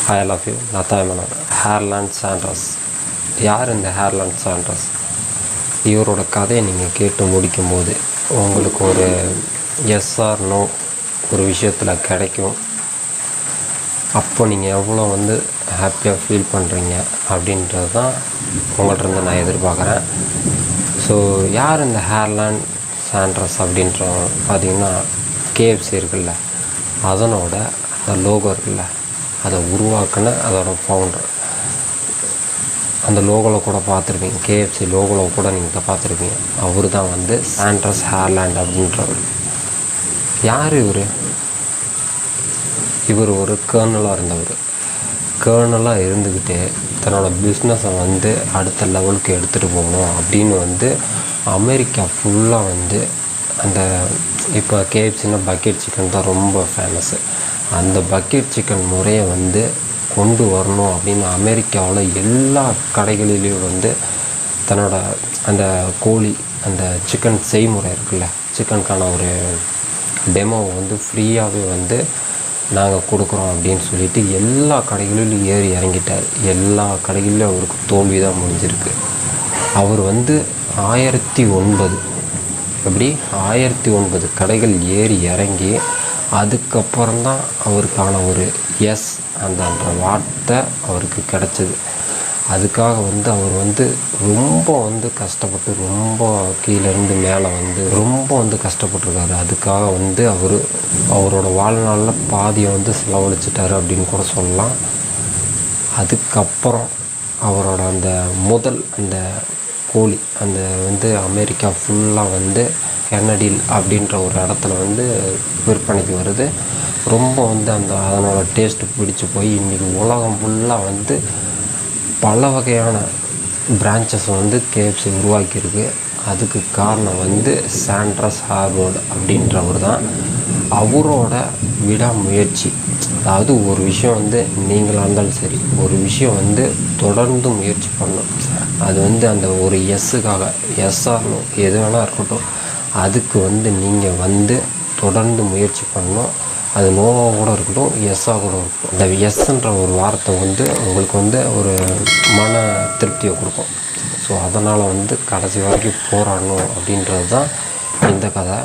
I love you. நான் Thayu Manavan. ஹேர்லாண்ட் சாண்ட்ரஸ். யார் இந்த ஹேர்லாண்ட் சாண்ட்ரஸ்? இவரோட கதையை நீங்கள் கேட்டு முடிக்கும்போது உங்களுக்கு ஒரு எஸ் ஆர் நோ ஒரு விஷயத்தில் கிடைக்கும். அப்போ நீங்கள் எவ்வளோ ஹாப்பியாக ஃபீல் பண்ணுறீங்க அப்படின்றது தான் உங்கள்கிட்ட நான் எதிர்பார்க்குறேன். ஸோ யார் இந்த ஹேர்லாண்ட் சாண்ட்ரஸ் அப்படின்ற பார்த்திங்கன்னா KFC இருக்குல்ல, அதனோட அந்த லோகோ இருக்குல்ல, அதை உருவாக்குன அதோட ஃபவுண்டர். அந்த லோகோவில் கூட பார்த்துருப்பீங்க, KFC லோகோவில் கூட நீங்கள் பார்த்துருப்பீங்க. அவர் தான் சாண்ட்ரஸ் ஹேர்லாண்ட் அப்படின்றவர். யார் இவர்? இவர் ஒரு கேர்னலாக இருந்தவர். கேர்னலாக இருந்துக்கிட்டு தன்னோட பிஸ்னஸை அடுத்த லெவலுக்கு எடுத்துகிட்டு போகணும் அப்படின்னு அமெரிக்கா ஃபுல்லாக அந்த இப்போ KFCனா பக்கெட் சிக்கன் தான் ரொம்ப ஃபேமஸ்ஸு. அந்த பக்கெட் சிக்கன் முறையை கொண்டு வரணும் அப்படின்னு அமெரிக்காவில் எல்லா கடைகளிலையும் தன்னோட அந்த கோழி அந்த சிக்கன் செய்முறை இருக்குல்ல, சிக்கனுக்கான ஒரு டெமோவை ஃப்ரீயாகவே நாங்கள் கொடுக்குறோம் அப்படின்னு சொல்லிட்டு எல்லா கடைகளிலும் ஏறி இறங்கிட்டார். எல்லா கடைகளிலும் அவருக்கு தோல்வி தான் முடிஞ்சிருக்கு. அவர் 1009 எப்படி 1009 கடைகள் ஏறி இறங்கி அதுக்கப்புறம்தான் அவருக்கான ஒரு எஸ் அந்த வார்த்தை அவருக்கு கிடச்சிது. அதுக்காக அவர் ரொம்ப கஷ்டப்பட்டு ரொம்ப கீழேருந்து மேலே ரொம்ப கஷ்டப்பட்டுருக்காரு. அதுக்காக அவரோட வாழ்நாளில் பாதியை செலவழிச்சிட்டாரு அப்படின்னு கூட சொல்லலாம். அதுக்கப்புறம் அவரோட அந்த முதல் அந்த கோழி அந்த அமெரிக்கா ஃபுல்லாக கென்னடில் அப்படின்ற ஒரு இடத்துல விற்பனைக்கு வருது. ரொம்ப அதனோட டேஸ்ட்டு பிடிச்சி போய் இன்றைக்கி உலகம் ஃபுல்லாக பல வகையான பிரான்ச்சஸ் KFC உருவாக்கியிருக்கு. அதுக்கு காரணம் சாண்ட்ரஸ் ஹேர்லாண்ட் அப்படின்றவர் தான். அவரோட விடாமுயற்சி, அதாவது ஒரு விஷயம் நீங்களாக இருந்தாலும் சரி, ஒரு விஷயம் தொடர்ந்து முயற்சி பண்ணணும். அது அந்த ஒரு எஸ்ஸுக்காக, எஸ்ஆர்னோ எது வேணால் இருக்கட்டும், அதுக்கு நீங்கள் தொடர்ந்து முயற்சி பண்ணணும். அது நோவாக கூட இருக்கட்டும், எஸ்ஸாக கூட இருக்கட்டும். இந்த எஸ்ன்ற ஒரு வார்த்தை உங்களுக்கு ஒரு மன திருப்தியை கொடுக்கும். ஸோ அதனால் கடைசி வரைக்கும் போராடணும் அப்படின்றது தான் இந்த கதை.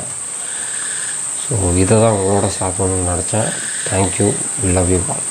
ஸோ இதை தான் உங்களோட சாப்பிடணும்னு நினச்சேன். Thank you, love you all.